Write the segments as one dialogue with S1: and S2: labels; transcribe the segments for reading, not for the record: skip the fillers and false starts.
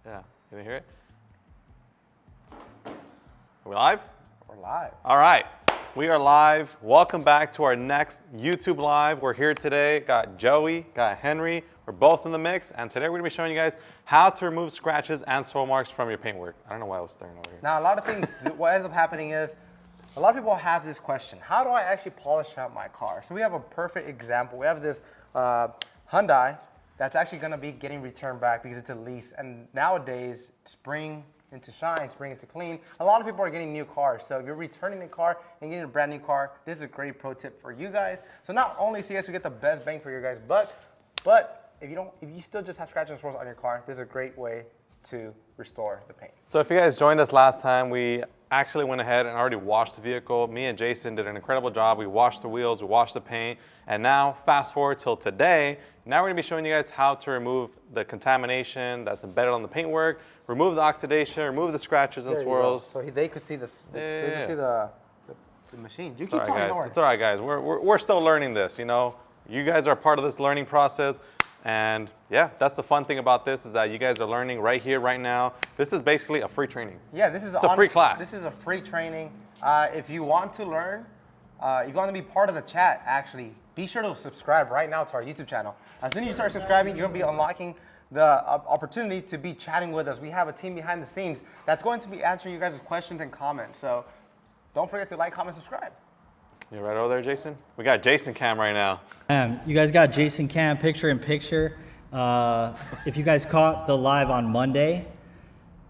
S1: Yeah, can you hear it? Are we live?
S2: We're live.
S1: All right, we are live. Welcome back to our next YouTube Live. We're here today, got Joey, got Henry. We're both in the mix, and today we're gonna be showing you guys how to remove scratches and swirl marks from your paintwork. I don't know why I was staring over here.
S2: Now, a lot of things, what ends up happening is, a lot of people have this question: how do I actually polish out my car? So we have a perfect example. We have this Hyundai that's actually going to be getting returned back because it's a lease. And nowadays, spring into shine, spring into clean, a lot of people are getting new cars. So if you're returning a car and getting a brand new car, this is a great pro tip for you guys. So not only so you guys will get the best bang for your guys, but if you still just have scratches and swirls on your car, this is a great way to restore the paint.
S1: So if you guys joined us last time, we actually went ahead and already washed the vehicle. Me and Jason did an incredible job. We washed the wheels, we washed the paint, and now fast forward till today, now we're gonna be showing you guys how to remove the contamination that's embedded on the paintwork, remove the oxidation, remove the scratches and swirls.
S2: So they could see this. So you can see the machine. You keep talking,
S1: guys.
S2: don't worry.
S1: It's all right, guys. We're still learning this. You know, you guys are part of this learning process. And yeah, that's the fun thing about this is that you guys are learning right here, right now. This is basically a free training.
S2: Yeah, this is
S1: a free class.
S2: This is a free training. If you want to learn, if you want to be part of the chat, actually, be sure to subscribe right now to our YouTube channel. As soon as you start subscribing, you're going to be unlocking the opportunity to be chatting with us. We have a team behind the scenes that's going to be answering you guys' questions and comments. So don't forget to like, comment, subscribe.
S1: You right over there, Jason? We got Jason cam right now.
S3: You guys got Jason cam picture in picture. If you guys caught the live on Monday,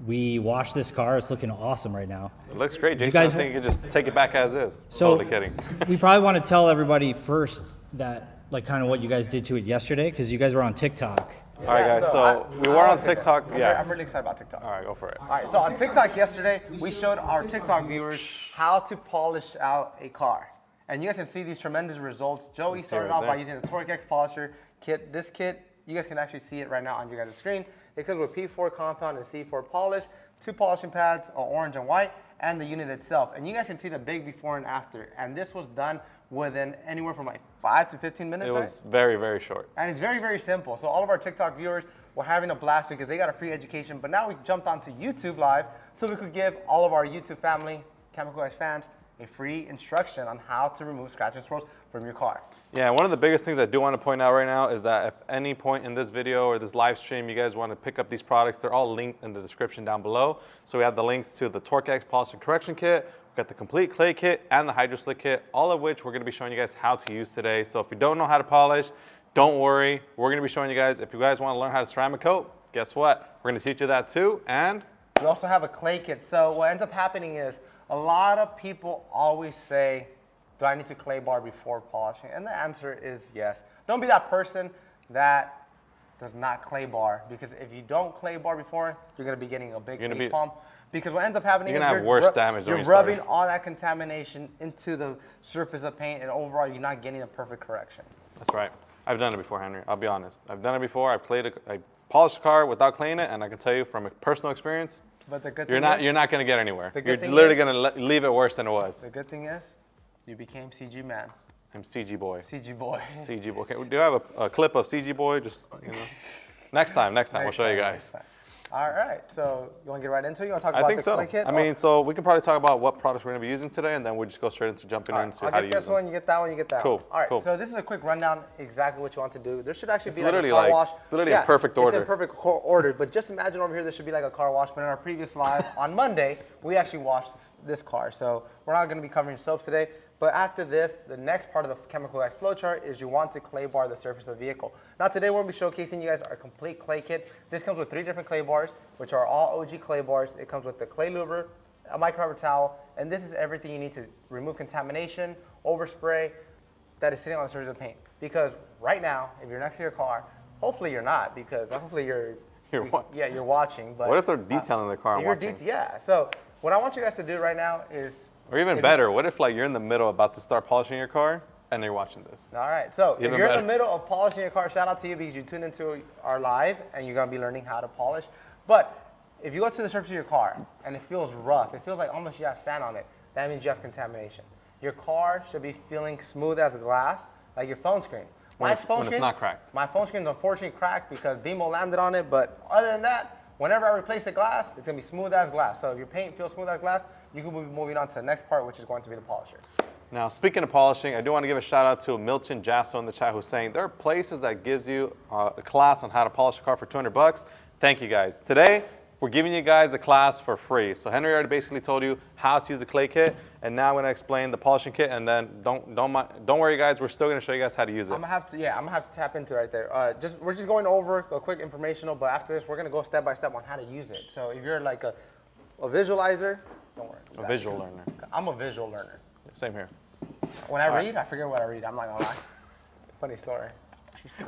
S3: we washed this car. It's looking awesome right now.
S1: It looks great, Jason.
S3: guys,
S1: I think you can just take it back as is.
S3: So
S1: totally kidding.
S3: We probably want to tell everybody first that, like, kind of what you guys did to it yesterday, because you guys were on TikTok.
S1: All right, guys, so we were on TikTok. Yeah.
S2: I'm really excited about TikTok.
S1: All right, go for it.
S2: All right, so on TikTok yesterday, we showed our TikTok viewers how to polish out a car. And you guys can see these tremendous results. Joey started off by using the 𝘃𝗃𝗃 polisher kit. This kit, you guys can actually see it right now on your guys' screen. It comes with P4 compound and C4 polish, 2 polishing pads, orange and white, and the unit itself. And you guys can see the big before and after. And this was done within anywhere from like 5 to 15 minutes, right?
S1: It was very, very short.
S2: And it's very, very simple. So all of our TikTok viewers were having a blast because they got a free education. But now we jumped onto YouTube Live so we could give all of our YouTube family, 𝘃𝗵𝗃 fans, a free instruction on how to remove scratch and swirls from your car.
S1: Yeah, one of the biggest things I do want to point out right now is that if any point in this video or this live stream you guys want to pick up these products, they're all linked in the description down below. So we have the links to the 𝘃𝗃𝗃 Polish and Correction Kit, we've got the complete clay kit and the Hydro Slick kit, all of which we're going to be showing you guys how to use today. So if you don't know how to polish, don't worry. We're going to be showing you guys, if you guys want to learn how to ceramic coat, guess what? We're going to teach you that too. And
S2: we also have a clay kit. So what ends up happening is a lot of people always say, do I need to clay bar before polishing? And the answer is yes. Don't be that person that does not clay bar, because if you don't clay bar before, you're going to be getting a big face palm. Because what ends up happening is you're rubbing all that contamination into the surface of paint, and overall you're not getting a perfect correction.
S1: That's right. I've done it before, Henry. I'll be honest. I've done it before. I polished a car without cleaning it, and I can tell you from a personal experience,
S2: but the good
S1: you're
S2: thing
S1: not going to get anywhere. You're
S2: literally
S1: going to leave it worse than it was.
S2: The good thing is, you became CG man.
S1: I'm CG boy.
S2: CG boy.
S1: CG boy. Okay, do you have a clip of CG boy? Just, you know. Next time we'll show you guys.
S2: All right, so you want to get right into it? You want to talk about the clay kit?
S1: I mean, so we can probably talk about what products we're going to be using today, and then we'll just go straight into jumping into how to use them.
S2: I'll get this one, you get that one, you get that one.
S1: Cool.
S2: All right,
S1: cool.
S2: So this is a quick rundown exactly what you want to do. There should actually be
S1: like
S2: a car wash.
S1: It's literally in perfect order.
S2: It's in perfect order, but just imagine over here there should be like a car wash, but in our previous live on Monday, we actually washed this car. So we're not going to be covering soaps today. But after this, the next part of the chemical guys flowchart is you want to clay bar the surface of the vehicle. Now today we're going to be showcasing you guys our complete clay kit. This comes with 3 different clay bars, which are all OG clay bars. It comes with the clay luber, a microfiber towel, and this is everything you need to remove contamination, overspray that is sitting on the surface of the paint. Because right now, if you're next to your car, hopefully you're not, because hopefully you're watching. But
S1: what if they're detailing their car and watching?
S2: Yeah. So what I want you guys to do right now is,
S1: or even better, what if like you're in the middle about to start polishing your car and you're watching this?
S2: All right, so if you're in the middle of polishing your car, shout out to you because you tuned into our live and you're gonna be learning how to polish. But if you go to the surface of your car and it feels rough, it feels like almost you have sand on it, that means you have contamination. Your car should be feeling smooth as glass, like your phone screen.
S1: When it's not cracked.
S2: My phone screen is unfortunately cracked because BMO landed on it, but other than that, whenever I replace the glass, it's gonna be smooth as glass. So if your paint feels smooth as glass, you can be moving on to the next part, which is going to be the polisher.
S1: Now, speaking of polishing, I do want to give a shout out to Milton Jasso in the chat who's saying there are places that gives you a class on how to polish a car for 200 bucks. Thank you guys. Today, we're giving you guys a class for free. So Henry already basically told you how to use the clay kit, and now I'm going to explain the polishing kit, and then don't worry guys, we're still going to show you guys how to use it.
S2: I'm gonna have to tap into right there. We're just going over a quick informational, but after this, we're gonna go step by step on how to use it. So if you're like a visualizer, don't worry.
S1: A visual learner.
S2: I'm a visual learner.
S1: Same here.
S2: When I read, I forget what I read. I'm not gonna lie. Funny story.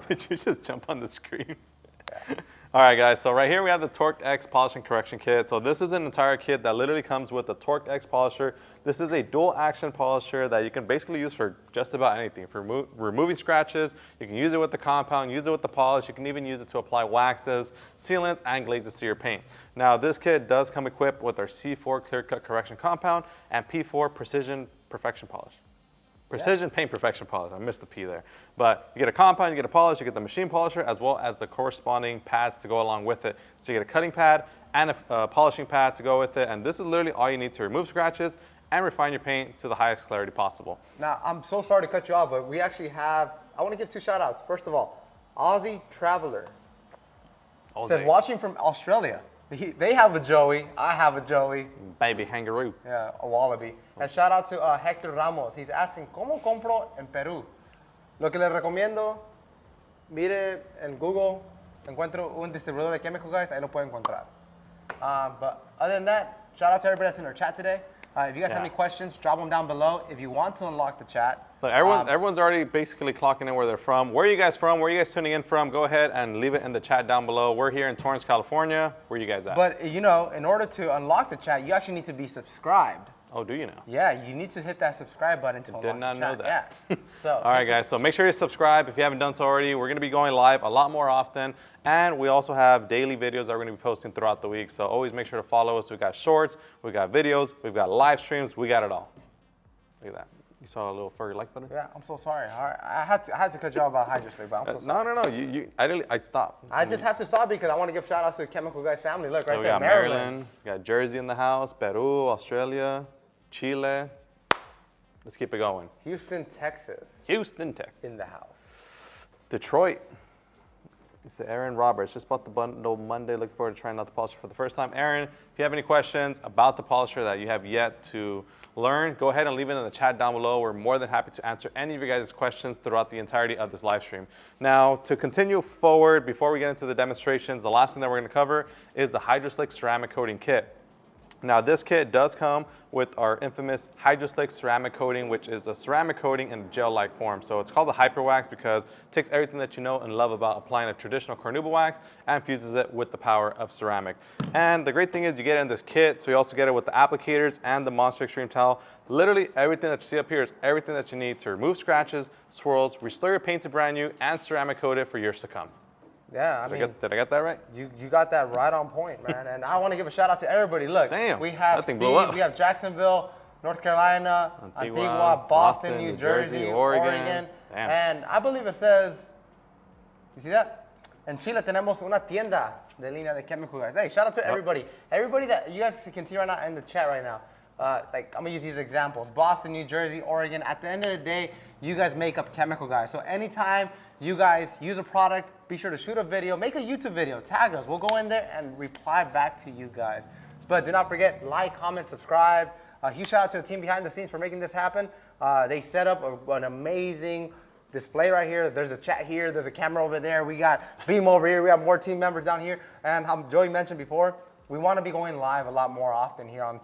S1: Did you just jump on the screen? Yeah. All right, guys, so right here we have the 𝘃𝗃𝗃 polishing correction kit. So this is an entire kit that literally comes with the 𝘃𝗃𝗃 polisher. This is a dual action polisher that you can basically use for just about anything. For removing scratches, you can use it with the compound, use it with the polish. You can even use it to apply waxes, sealants, and glazes to your paint. Now, this kit does come equipped with our C4 clear cut correction compound and P4 precision perfection polish. Precision paint perfection polish. I missed the P there. But you get a compound, you get a polish, you get the machine polisher, as well as the corresponding pads to go along with it. So you get a cutting pad and a polishing pad to go with it. And this is literally all you need to remove scratches and refine your paint to the highest clarity possible.
S2: Now, I'm so sorry to cut you off, but we actually have, I want to give 2 shout outs. First of all, Aussie Traveler says watching from Australia. They have a Joey, I have a Joey.
S1: Baby kangaroo.
S2: Yeah, a wallaby. And shout out to Hector Ramos. He's asking, ¿cómo compro en Perú? Lo que les recomiendo, mire en Google, encuentro un distribuidor de Chemical Guys, ahí lo puede encontrar. But other than that, shout out to everybody that's in our chat today. If you guys have any questions, drop them down below. If you want to unlock the chat.
S1: Look, everyone's already basically clocking in where they're from. Where are you guys from? Where are you guys tuning in from? Go ahead and leave it in the chat down below. We're here in Torrance, California. Where are you guys at?
S2: But, you know, in order to unlock the chat, you actually need to be subscribed.
S1: Oh, do you know?
S2: Yeah, you need to hit that subscribe button to unlock the chat.
S1: Did not know that.
S2: Yeah. So,
S1: all right, guys. So make sure you subscribe if you haven't done so already. We're going to be going live a lot more often. And we also have daily videos that we're going to be posting throughout the week. So always make sure to follow us. We've got shorts, we've got videos, we've got live streams. We got it all. Look at that. You saw a little furry like button?
S2: Yeah, I'm so sorry. All right. I had to cut you off about HydroSlick, but I'm so sorry.
S1: No. I stopped.
S2: I just have to stop because I want to give shout outs to the Chemical Guys family. Look, right
S1: we
S2: there,
S1: got Maryland. We got Jersey in the house, Peru, Australia, Chile. Let's keep it going.
S2: Houston, Texas.
S1: Houston, Texas.
S2: In the house.
S1: Detroit. It's Aaron Roberts. Just bought the bundle Monday. Looking forward to trying out the polisher for the first time. Aaron, if you have any questions about the polisher that you have yet to learn, go ahead and leave it in the chat down below. We're more than happy to answer any of your guys' questions throughout the entirety of this live stream. Now, to continue forward, before we get into the demonstrations, the last thing that we're going to cover is the HydroSlick ceramic coating kit. Now, this kit does come with our infamous HydroSlick ceramic coating, which is a ceramic coating in gel-like form. So it's called the Hyper Wax because it takes everything that you know and love about applying a traditional carnauba wax and fuses it with the power of ceramic. And the great thing is you get it in this kit, so you also get it with the applicators and the Monster Extreme towel. Literally everything that you see up here is everything that you need to remove scratches, swirls, restore your paint to brand new, and ceramic coat it for years to come.
S2: Yeah,
S1: did I get that right?
S2: You got that right on point, man. And I want to give a shout out to everybody. Look,
S1: damn,
S2: we have Steve, we have Jacksonville, North Carolina, Antigua, Boston, New Jersey, Oregon. And I believe it says, you see that? En Chile tenemos una tienda de línea de Chemical Guys. Hey, shout out to everybody. Everybody that you guys can see right now in the chat right now. Like, I'm gonna use these examples. Boston, New Jersey, Oregon. At the end of the day, you guys make up Chemical Guys. So anytime you guys use a product, be sure to shoot a video, make a YouTube video, tag us. We'll go in there and reply back to you guys. But do not forget, like, comment, subscribe. Huge shout out to the team behind the scenes for making this happen. They set up an amazing display right here. There's a chat here. There's a camera over there. We got Beam over here. We have more team members down here. And Joey mentioned before, we want to be going live a lot more often here on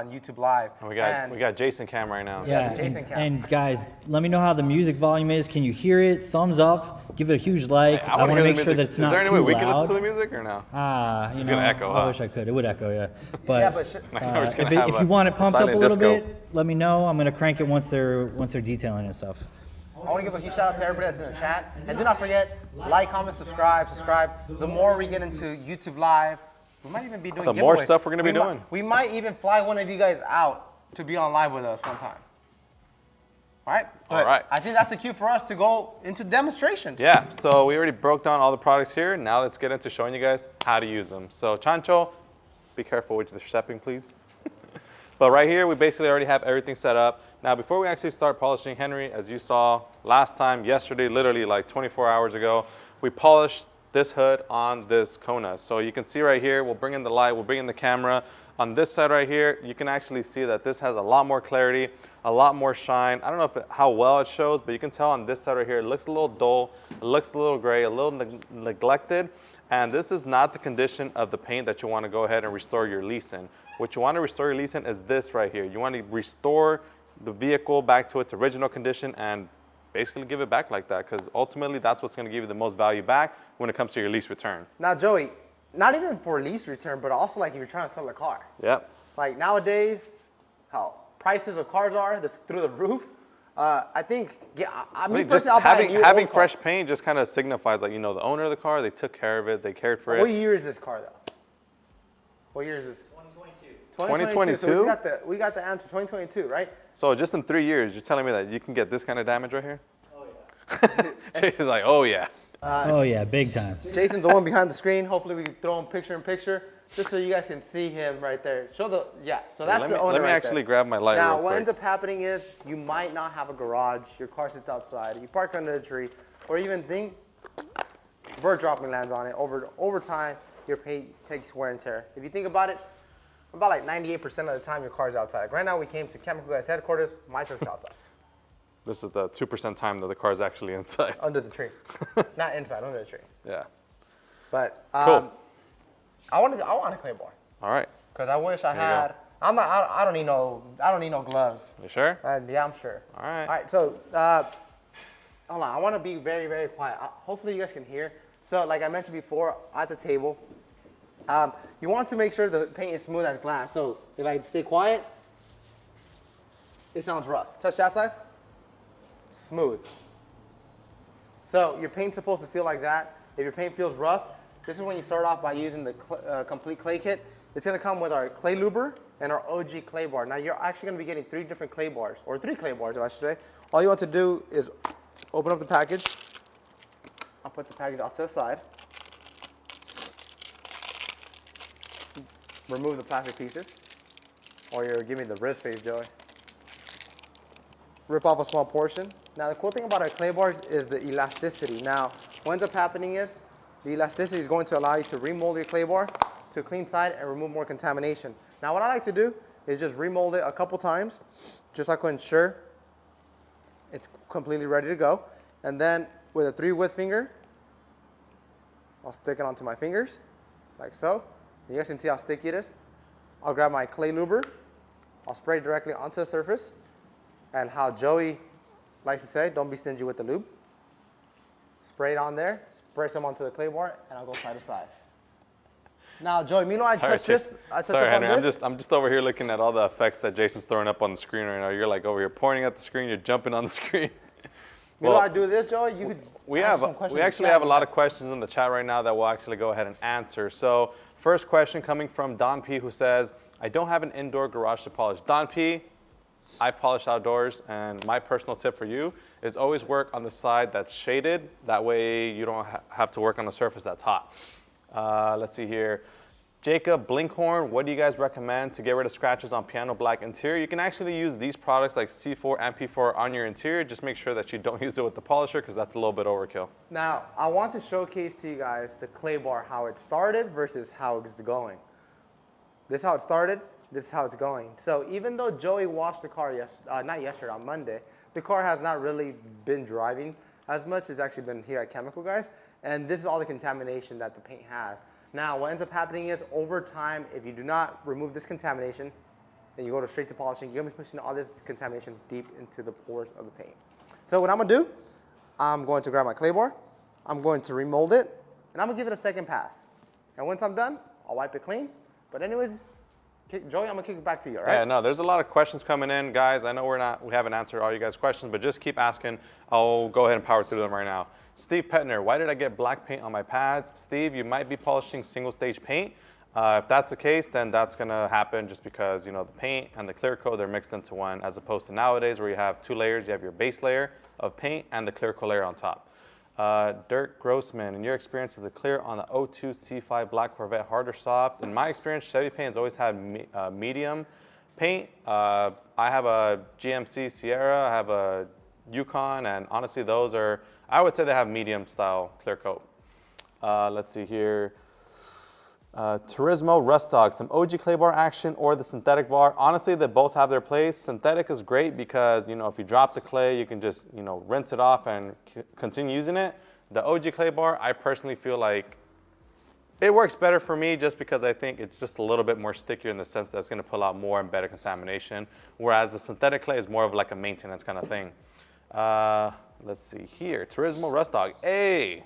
S2: YouTube Live.
S1: And we got Jason Cam right now.
S3: Yeah, and guys, let me know how the music volume is. Can you hear it? Thumbs up. Give it a huge like.
S1: Hey,
S3: I want to make sure that it's not too loud.
S1: Is there any way we can listen to the music or no?
S3: It's
S1: gonna echo.
S3: I wish I could. It would echo, yeah. But,
S1: yeah,
S3: if you want it pumped up a little bit, let me know. I'm gonna crank it once they're detailing and stuff.
S2: I want to give a huge shout out to everybody that's in the chat, and do not forget, like, comment, subscribe. The more we get into YouTube Live, we might even be doing giveaways.
S1: The more stuff we're going to be doing.
S2: We might even fly one of you guys out to be on live with us one time. All right.
S1: All right.
S2: I think that's the cue for us to go into demonstrations.
S1: Yeah, so we already broke down all the products here. Now let's get into showing you guys how to use them. So Chancho, be careful with the stepping, please. But right here, we basically already have everything set up. Now, before we actually start polishing, Henry, as you saw last time, yesterday, literally like 24 hours ago, we polished this hood on this Kona. So you can see right here, we'll bring in the light, we'll bring in the camera. On this side right here, you can actually see that this has a lot more clarity, a lot more shine. I don't know how well it shows, but you can tell on this side right here, it looks a little dull, it looks a little gray, a little neglected. And this is not the condition of the paint that you want to go ahead and restore your lease in. What you want to restore your lease in is this right here. You want to restore the vehicle back to its original condition and basically give it back like that, because ultimately that's what's going to give you the most value back when it comes to your lease return.
S2: Now, Joey, not even for lease return, but also like if you're trying to sell a car.
S1: Yep.
S2: Like nowadays, how prices of cars are through the roof. I think, yeah, I mean, personally, I'll buy a new
S1: having
S2: old car.
S1: fresh paint just kind of signifies, like, you know, the owner of the car, they took care of it, they cared for it.
S2: What year is this car though? What year is this?
S3: 2022.
S1: 2022?
S2: So we got the answer, 2022, right?
S1: So just in 3 years, you're telling me that you can get this kind of damage right here?
S3: Oh yeah.
S1: Jason's like, oh yeah.
S3: Oh yeah, big time.
S2: Jason's the one behind the screen. Hopefully we can throw him picture in picture, just so you guys can see him right there. Show the, yeah, so that's the owner
S1: Let me
S2: right
S1: actually
S2: there.
S1: grab my light
S2: Now,
S1: real
S2: what
S1: quick.
S2: ends up happening is you might not have a garage, your car sits outside, you park under a tree, or even bird dropping lands on it. Over time, your paint takes wear and tear. If you think about it, about like 98% of the time your car's outside. Right now we came to Chemical Guys headquarters, my truck's outside.
S1: This is the 2% time that the car's actually inside.
S2: Under the tree. Not inside, under the tree.
S1: Yeah.
S2: But
S1: Cool.
S2: I want a clay bar.
S1: All right.
S2: Because I wish I
S1: There you
S2: had.
S1: go.
S2: I don't need no gloves.
S1: You sure?
S2: Yeah, I'm sure.
S1: All right.
S2: All right. So hold on. I want to be very, very quiet. Hopefully you guys can hear. So like I mentioned before, at the table, you want to make sure the paint is smooth as glass. So if I stay quiet, it sounds rough. Touch that side. Smooth. So your paint's supposed to feel like that. If your paint feels rough, this is when you start off by using the complete clay kit. It's going to come with our clay luber and our OG clay bar. Now you're actually going to be getting 3 different clay bars, or 3 clay bars, I should say. All you want to do is open up the package. I'll put the package off to the side. Remove the plastic pieces, or you're giving the wrist face, Joey. Rip off a small portion. Now the cool thing about our clay bars is the elasticity. Now what ends up happening is the elasticity is going to allow you to remold your clay bar to a clean side and remove more contamination. Now what I like to do is just remold it a couple times, just so I can ensure it's completely ready to go. And then with a 3/8 finger, I'll stick it onto my fingers, like so. You guys can see how sticky it is. I'll grab my clay luber, I'll spray it directly onto the surface, and how Joey likes to say, don't be stingy with the lube. Spray it on there, spray some onto the clay bar, and I'll go side to side. Now, Joey, meanwhile, I touch this. I touch
S1: Sorry,
S2: up on
S1: Henry,
S2: this.
S1: I'm just over here looking at all the effects that Jason's throwing up on the screen right now. You're like over here pointing at the screen, you're jumping on the screen.
S2: Meanwhile, I do this, Joey. You could.
S1: We
S2: answer some questions
S1: we
S2: in the
S1: actually
S2: chat.
S1: have a lot of questions in the chat right now that we'll actually go ahead and answer. So first question coming from Don P, who says, I don't have an indoor garage to polish. Don P, I polish outdoors, and my personal tip for you is always work on the side that's shaded. That way you don't have to work on a surface that's hot. Let's see here. Jacob Blinkhorn, what do you guys recommend to get rid of scratches on piano black interior? You can actually use these products like C4 and P4 on your interior. Just make sure that you don't use it with the polisher, because that's a little bit overkill.
S2: Now, I want to showcase to you guys the clay bar, how it started versus how it's going. This is how it started, this is how it's going. So even though Joey washed the car not yesterday, on Monday, the car has not really been driving as much. It's actually been here at Chemical Guys, and this is all the contamination that the paint has. Now, what ends up happening is, over time, if you do not remove this contamination, then you go straight to polishing, you're gonna be pushing all this contamination deep into the pores of the paint. So what I'm gonna do, I'm going to grab my clay bar, I'm going to remold it, and I'm gonna give it a second pass. And once I'm done, I'll wipe it clean. But anyways, Joey, I'm gonna kick it back to you, all right?
S1: Yeah, no, there's a lot of questions coming in, guys. I know we haven't answered all you guys' questions, but just keep asking. I'll go ahead and power through them right now. Steve Petner, why did I get black paint on my pads? Steve, you might be polishing single stage paint. If that's the case, then that's going to happen just because, you know, the paint and the clear coat, they're mixed into one, as opposed to nowadays where you have 2 layers. You have your base layer of paint and the clear coat layer on top. Dirk Grossman, in your experience, is it clear on the 𝗀𝗃 black Corvette, hard or soft? In my experience, Chevy paint has always had medium paint. I have a GMC Sierra, I have a Yukon, and honestly, those are, I would say they have medium style clear coat. Let's see here. Turismo Rust Dog, some OG clay bar action or the synthetic bar. Honestly, they both have their place. Synthetic is great because, you know, if you drop the clay, you can just, you know, rinse it off and continue using it. The OG clay bar, I personally feel like it works better for me just because I think it's just a little bit more stickier in the sense that it's going to pull out more and better contamination, whereas the synthetic clay is more of like a maintenance kind of thing. Let's see here. Turismo Rust Dog. Hey.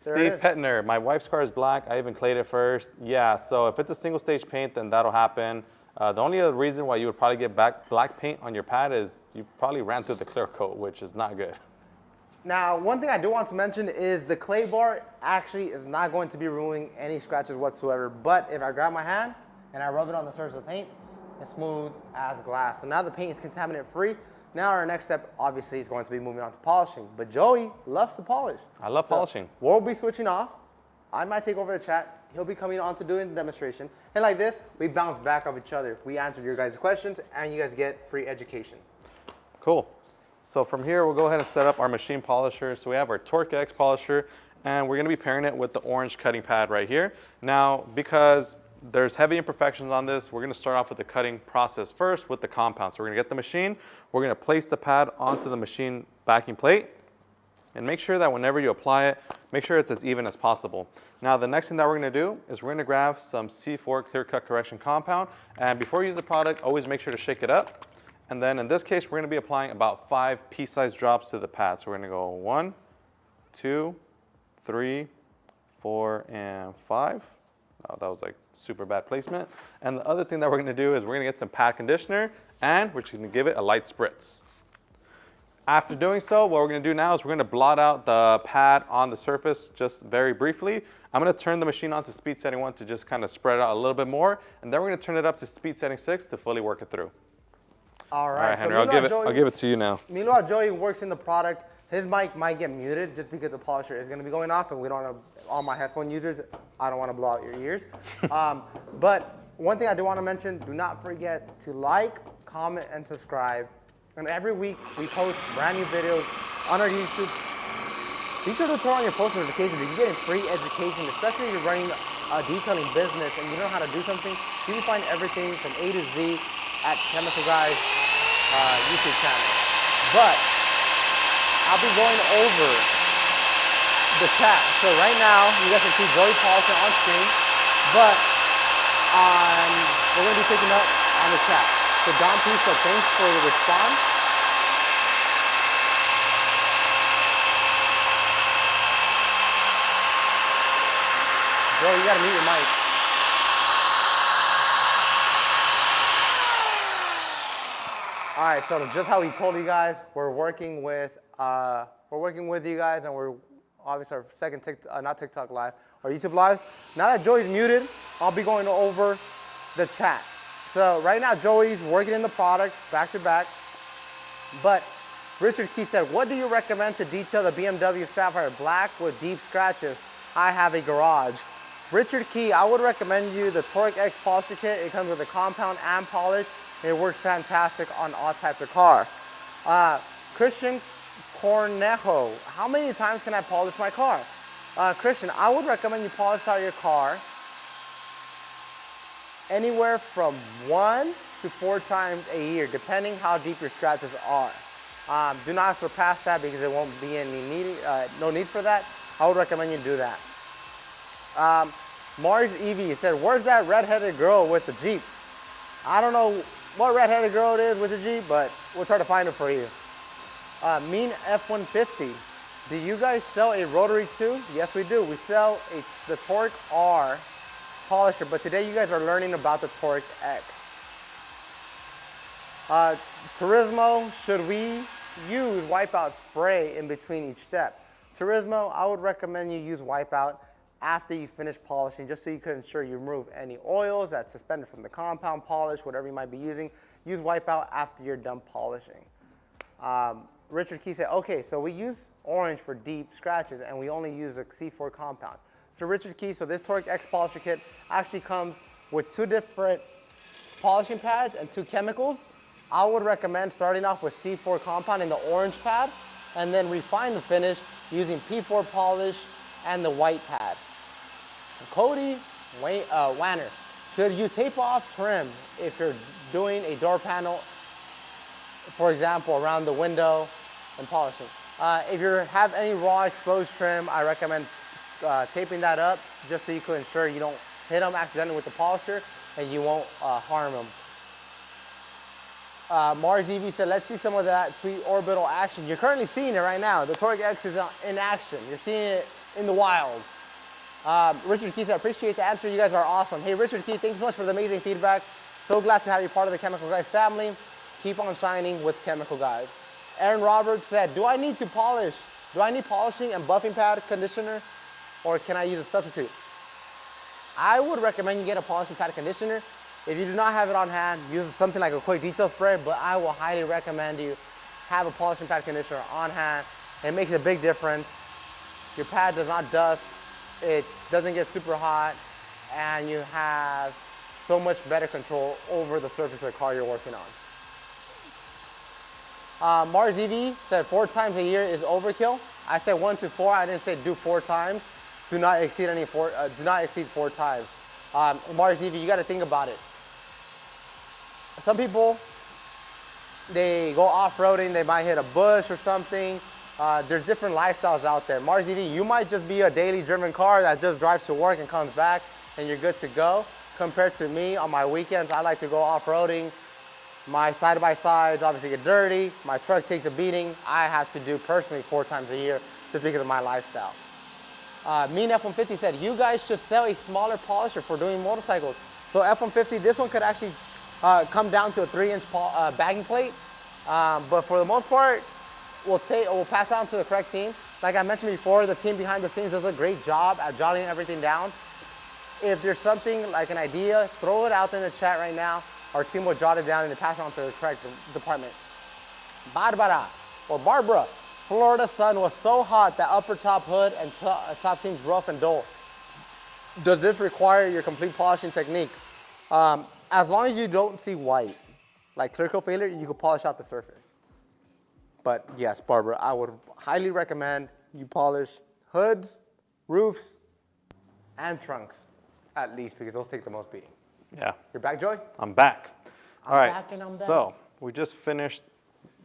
S1: Steve Petner, my wife's car is black. I even clayed it first. Yeah, so if it's a single stage paint, then that'll happen. The only other reason why you would probably get black paint on your pad is you probably ran through the clear coat, which is not good.
S2: Now, one thing I do want to mention is the clay bar actually is not going to be removing any scratches whatsoever. But if I grab my hand and I rub it on the surface of the paint, it's smooth as glass. So now the paint is contaminant free. Now our next step, obviously, is going to be moving on to polishing. But Joey loves to polish.
S1: I love polishing.
S2: We'll be switching off. I might take over the chat. He'll be coming on to doing the demonstration. And like this, we bounce back off each other. We answer your guys' questions, and you guys get free education.
S1: Cool. So from here, we'll go ahead and set up our machine polisher. So we have our 𝗃𝗃𝗃 polisher, and we're going to be pairing it with the orange cutting pad right here. Now, because there's heavy imperfections on this, we're going to start off with the cutting process first with the compound. So we're going to get the machine, we're going to place the pad onto the machine backing plate, and make sure that whenever you apply it, make sure it's as even as possible. Now the next thing that we're going to do is we're going to grab some C4 clear cut correction compound, and before you use the product, always make sure to shake it up. And then in this case, we're going to be applying about 5 pea-sized drops to the pad. So we're going to go 1, 2, 3, 4, and 5. Oh, that was like super bad placement. And the other thing that we're going to do is we're going to get some pad conditioner, and we're just going to give it a light spritz. After doing so, what we're going to do now is we're going to blot out the pad on the surface just very briefly. I'm going to turn the machine on to speed setting 1 to just kind of spread it out a little bit more, and then we're going to turn it up to speed setting 6 to fully work it through.
S2: All right,
S1: Henry,
S2: so
S1: I'll give it to you now.
S2: Meanwhile, Joey works in the product. His mic might get muted just because the polisher is going to be going off, and we don't want to, all my headphone users, I don't want to blow out your ears. But one thing I do want to mention, do not forget to like, comment, and subscribe. And every week we post brand new videos on our YouTube. Be sure to turn on your post notifications. You're getting free education, especially if you're running a detailing business and you don't know how to do something. You can find everything from A to Z at Chemical Guys YouTube channel. But I'll be going over the chat. So right now, you guys can see Joey polishing on screen, but we're going to be picking up on the chat. So Don P said, thanks for the response. Joey, you got to mute your mic. All right, so just how we told you guys, we're working with you guys, and we're obviously our second not TikTok live, or YouTube live. Now that Joey's muted, I'll be going over the chat. So right now, Joey's working in the product back to back. But Richard Key said, "What do you recommend to detail the BMW Sapphire Black with deep scratches? I have a garage." Richard Key, I would recommend you the 𝗃𝗃𝗃𝗃 polisher kit. It comes with a compound and polish. It works fantastic on all types of car. Christian Cornejo, how many times can I polish my car? Christian, I would recommend you polish out your car anywhere from 1 to 4 times a year, depending how deep your scratches are. Do not surpass that because there won't be no need for that. I would recommend you do that. Mars Evie said, "Where's that red-headed girl with the Jeep?" I don't know what red-headed girl it is with the Jeep, but we'll try to find it for you. Mean F-150. Do you guys sell a rotary too? Yes, we do. We sell the Torque R polisher, but today you guys are learning about the Torque X. Turismo, should we use wipeout spray in between each step? Turismo, I would recommend you use wipeout after you finish polishing, just so you can ensure you remove any oils that's suspended from the compound polish, whatever you might be using. Use wipeout after you're done polishing. Richard Key said, okay, so we use orange for deep scratches and we only use the C4 compound. So Richard Key, so this Torque X polisher kit actually comes with 2 different polishing pads and 2 chemicals. I would recommend starting off with C4 compound in the orange pad and then refine the finish using P4 polish and the white pad. Cody Wanner should use tape off trim if you're doing a door panel, for example, around the window and polishing. If you have any raw exposed trim, I recommend taping that up just so you can ensure you don't hit them accidentally with the polisher and you won't harm them. Mars EV said, let's see some of that sweet orbital action. You're currently seeing it right now. The Torque X is in action. You're seeing it in the wild. Richard Key said, appreciate the answer. You guys are awesome. Hey, Richard Key, thanks so much for the amazing feedback. So glad to have you part of the Chemical Guys family. Keep on shining with Chemical Guys. Aaron Roberts said, do I need to polish? Do I need polishing and buffing pad conditioner, or can I use a substitute? I would recommend you get a polishing pad conditioner. If you do not have it on hand, use something like a quick detail spray, but I will highly recommend you have a polishing pad conditioner on hand. It makes a big difference. Your pad does not dust, it doesn't get super hot, and you have so much better control over the surface of the car you're working on. Mars EV said 4 times a year is overkill. I said 1 to 4. I didn't say do 4 times. Do not exceed 4 times. Mars EV, you got to think about it. Some people, they go off-roading, they might hit a bush or something. There's different lifestyles out there. Mars EV, you might just be a daily driven car that just drives to work and comes back and you're good to go. Compared to me, on my weekends, I like to go off-roading. My side-by-sides obviously get dirty. My truck takes a beating. I have to do personally 4 times a year just because of my lifestyle. Mean F-150 said, you guys should sell a smaller polisher for doing motorcycles. So F-150, this one could actually come down to a 3-inch backing plate. But for the most part, we'll pass on to the correct team. Like I mentioned before, the team behind the scenes does a great job at jotting everything down. If there's something like an idea, throw it out in the chat right now. Our team will jot it down and pass it on to the correct department. Barbara, Florida sun was so hot that upper top hood and top seems rough and dull. Does this require your complete polishing technique? As long as you don't see white, like clear coat failure, you can polish out the surface. But yes, Barbara, I would highly recommend you polish hoods, roofs, and trunks, at least, because those take the most beating.
S1: Yeah.
S2: You're back, Joey?
S1: I'm back. All right,
S2: back and I'm back.
S1: so we just finished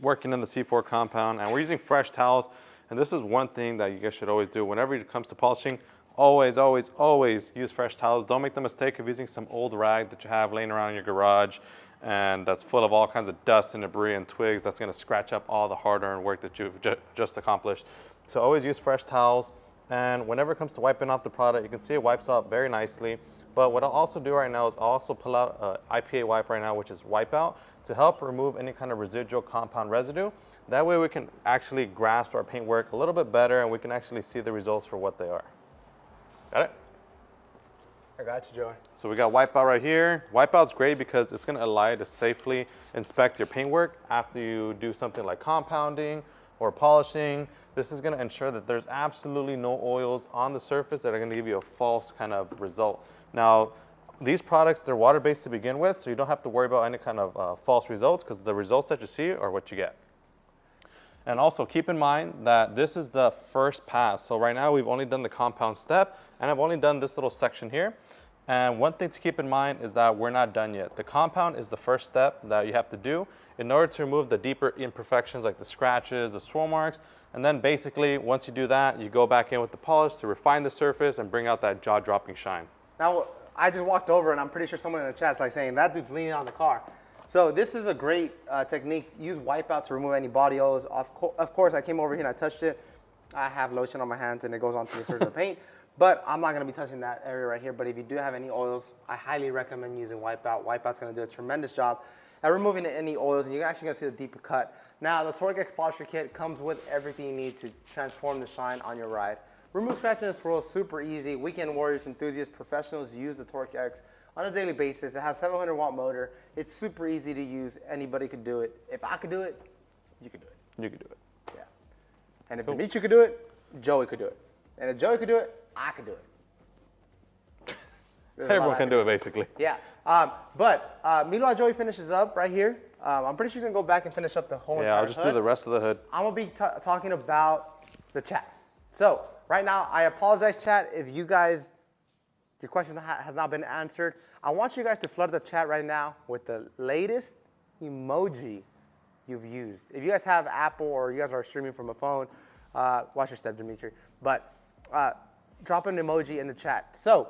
S1: working in the C4 compound, and we're using fresh towels. And this is one thing that you guys should always do. Whenever it comes to polishing, always, always, always use fresh towels. Don't make the mistake of using some old rag that you have laying around in your garage and that's full of all kinds of dust and debris and twigs. That's gonna scratch up all the hard-earned work that you've just accomplished. So always use fresh towels. And whenever it comes to wiping off the product, you can see it wipes out very nicely. But what I'll also do right now is I'll also pull out an IPA wipe right now, which is Wipeout, to help remove any kind of residual compound residue. That way we can actually grasp our paintwork a little bit better and we can actually see the results for what they are. Got it?
S2: I got you, Joey.
S1: So we got Wipeout right here. Wipeout's great because it's gonna allow you to safely inspect your paintwork after you do something like compounding or polishing. This is gonna ensure that there's absolutely no oils on the surface that are gonna give you a false kind of result. Now, these products, they're water-based to begin with, so you don't have to worry about any kind of false results because the results that you see are what you get. And also keep in mind that this is the first pass. So right now we've only done the compound step and I've only done this little section here. And one thing to keep in mind is that we're not done yet. The compound is the first step that you have to do in order to remove the deeper imperfections like the scratches, the swirl marks. And then basically, once you do that, you go back in with the polish to refine the surface and bring out that jaw-dropping shine.
S2: Now, I just walked over and I'm pretty sure someone in the chat's like saying, that dude's leaning on the car. So this is a great technique. Use Wipeout to remove any body oils. Of course, I came over here and I touched it. I have lotion on my hands and it goes onto the surface of the paint. But I'm not gonna be touching that area right here. But if you do have any oils, I highly recommend using Wipeout. Wipeout's gonna do a tremendous job at removing any oils, and you're actually gonna see the deeper cut. Now, the Torque X Polisher Kit comes with everything you need to transform the shine on your ride. remove scratches and swirls, super easy. Weekend warriors, enthusiasts, professionals use the 𝘃𝑠 on a daily basis. It has 700 watt motor. It's super easy to use. Anybody could do it. If I could do it, you could do it.
S1: You can do it.
S2: Yeah. And if Dimitri could do it, Joey could do it. And if Joey could do it, I could do it.
S1: Everyone can do it, basically.
S2: Yeah. Meanwhile, Joey finishes up right here. I'm pretty sure he's going to go back and finish up the whole entire
S1: Yeah, I'll just do the rest of the hood.
S2: I'm going to be talking about the chat. So right now, I apologize, chat, if you guys, your question has not been answered. I want you guys to flood the chat right now with the latest emoji you've used. If you guys have Apple or you guys are streaming from a phone, watch your step, Dimitri. But drop an emoji in the chat. So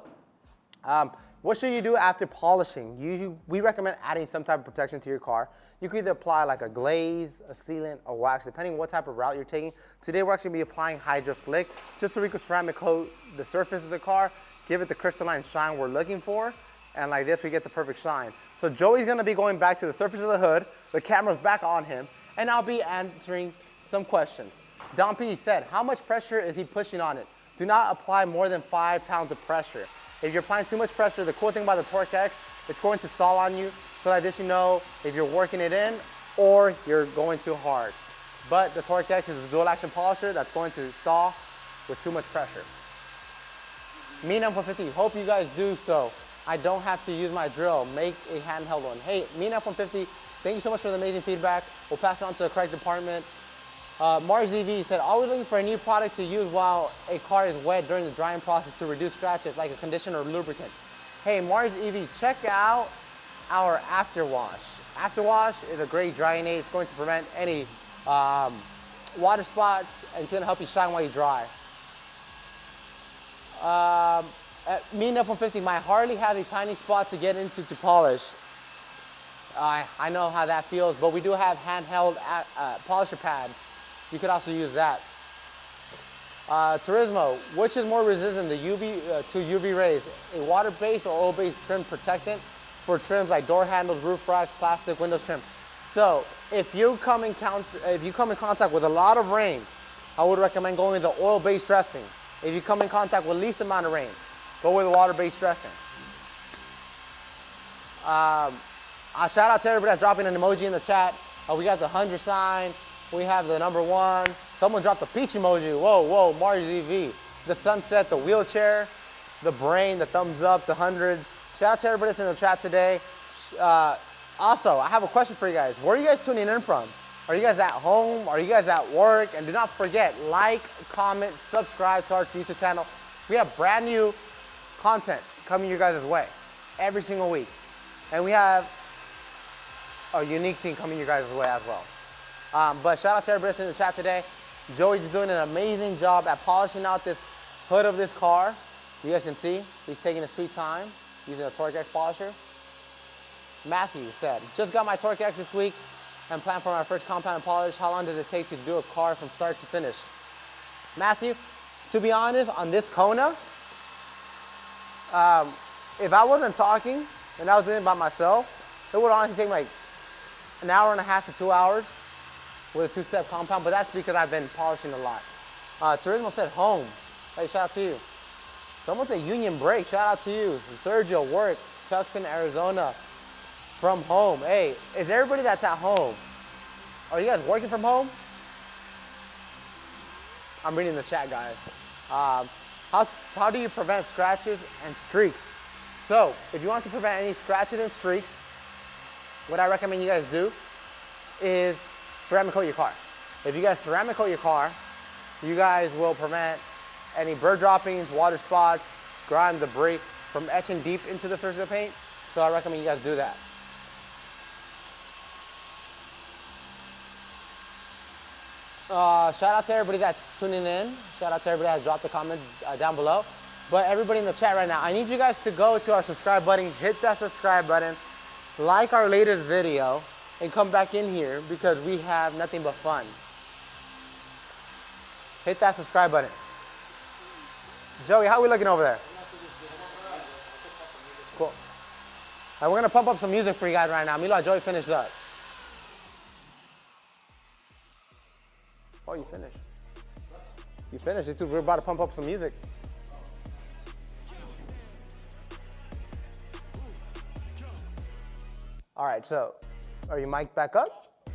S2: what should you do after polishing? We recommend adding some type of protection to your car. You can either apply like a glaze, a sealant, or wax, depending on what type of route you're taking. Today we're actually going to be applying Hydro Slick, just so we can ceramic coat the surface of the car, give it the crystalline shine we're looking for, and like this we get the perfect shine. So Joey's going to be going back to the surface of the hood, the camera's back on him, and I'll be answering some questions. Don P said, how much pressure is he pushing on it? Do not apply more than 5 pounds of pressure. If you're applying too much pressure, the cool thing about the 𝘃𝑠, it's going to stall on you, so like this you know if you're working it in or you're going too hard. But the 𝘃𝑠 is a dual action polisher that's going to stall with too much pressure. Me and F-150, hope you guys do so. I don't have to use my drill. Make a handheld one. Hey, me and F-150, thank you so much for the amazing feedback. We'll pass it on to the correct department. Mars EV said, always looking for a new product to use while a car is wet during the drying process to reduce scratches, like a conditioner or lubricant. Hey, Mars EV, check out our Afterwash. Afterwash is a great drying aid. It's going to prevent any water spots, and it's going to help you shine while you dry. Me and F-150, my Harley has a tiny spot to get into to polish. I know how that feels, but we do have handheld polisher pads. You could also use that. Turismo, which is more resistant to UV rays? A water-based or oil-based trim protectant for trims like door handles, roof racks, plastic, windows trim. So if you come in contact with a lot of rain, I would recommend going with the oil-based dressing. If you come in contact with least amount of rain, go with the water-based dressing. Shout out to everybody that's dropping an emoji in the chat. We got the 100 sign. We have the #1. Someone dropped the peach emoji. Whoa, whoa, Mars EV. The sunset, the wheelchair, the brain, the thumbs up, the hundreds. Shout out to everybody that's in the chat today. Also, I have a question for you guys. Where are you guys tuning in from? Are you guys at home? Are you guys at work? And do not forget, like, comment, subscribe to our YouTube channel. We have brand new content coming your guys' way every single week. And we have a unique thing coming your guys' way as well. But shout out to everybody that's in the chat today. Joey's doing an amazing job at polishing out this hood of this car. You guys can see he's taking a sweet time using a 𝘃𝑠 polisher. Matthew said, just got my 𝘃𝑠 this week and plan for my first compound polish. How long does it take to do a car from start to finish? Matthew, to be honest, on this Kona, if I wasn't talking and I was doing it by myself, it would honestly take like an hour and a half to 2 hours with a 2-step compound, but that's because I've been polishing a lot. Turismo said home. Hey, shout out to you. Someone said Union Break. Shout out to you. Sergio, work. Tucson, Arizona. From home. Hey, is everybody that's at home, are you guys working from home? I'm reading the chat, guys. How do you prevent scratches and streaks? So, if you want to prevent any scratches and streaks, what I recommend you guys do is ceramic coat your car. If you guys ceramic coat your car, you guys will prevent any bird droppings, water spots, grime, debris from etching deep into the surface of the paint. So I recommend you guys do that. Shout out to everybody that's tuning in. Shout out to everybody that's dropped a comment down below. But everybody in the chat right now, I need you guys to go to our subscribe button, hit that subscribe button, like our latest video, and come back in here because we have nothing but fun. Hit that subscribe button. Joey, how are we looking over there? Cool. And we're going to pump up some music for you guys right now. Meanwhile, Joey finished up. Oh, you finished? You finished. We're about to pump up some music. All right, so are you mic'd back up?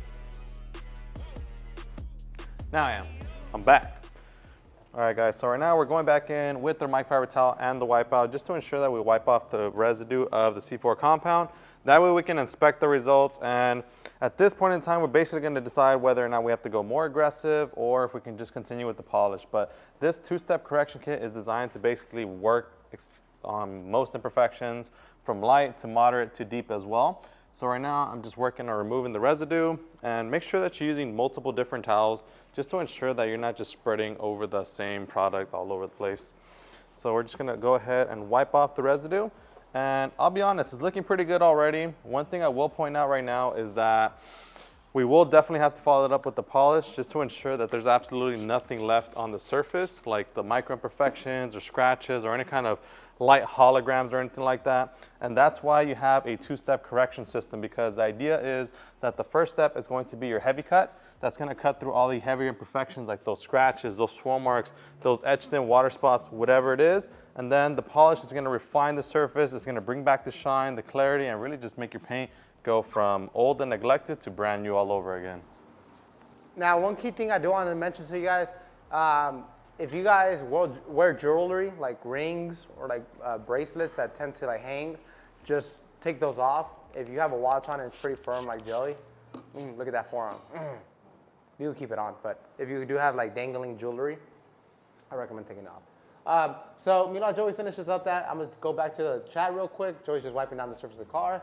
S1: Now I am. I'm back. All right, guys, so right now we're going back in with the 𝗵𝗃𝗏 and the wipeout just to ensure that we wipe off the residue of the C4 compound. That way we can inspect the results, and at this point in time, we're basically going to decide whether or not we have to go more aggressive or if we can just continue with the polish. But this two-step correction kit is designed to basically work on most imperfections from light to moderate to deep as well. So right now, I'm just working on removing the residue, and make sure that you're using multiple different towels just to ensure that you're not just spreading over the same product all over the place. So we're just gonna go ahead and wipe off the residue. And I'll be honest, it's looking pretty good already. One thing I will point out right now is that we will definitely have to follow it up with the polish just to ensure that there's absolutely nothing left on the surface, like the micro imperfections or scratches or any kind of light holograms or anything like that. And that's why you have a two-step correction system, because the idea is that the first step is going to be your heavy cut. That's going to cut through all the heavier imperfections like those scratches, those swirl marks, those etched in water spots, whatever it is. And then the polish is going to refine the surface. It's going to bring back the shine, the clarity, and really just make your paint go from old and neglected to brand new all over again.
S2: Now, one key thing I do want to mention to you guys, if you guys wear jewelry like rings or like bracelets that tend to like hang, just take those off. If you have a watch on and it's pretty firm like jelly, look at that forearm. You can keep it on, but if you do have like dangling jewelry, I recommend taking it off. So, Joey finishes up that. I'm gonna go back to the chat real quick. Joey's just wiping down the surface of the car.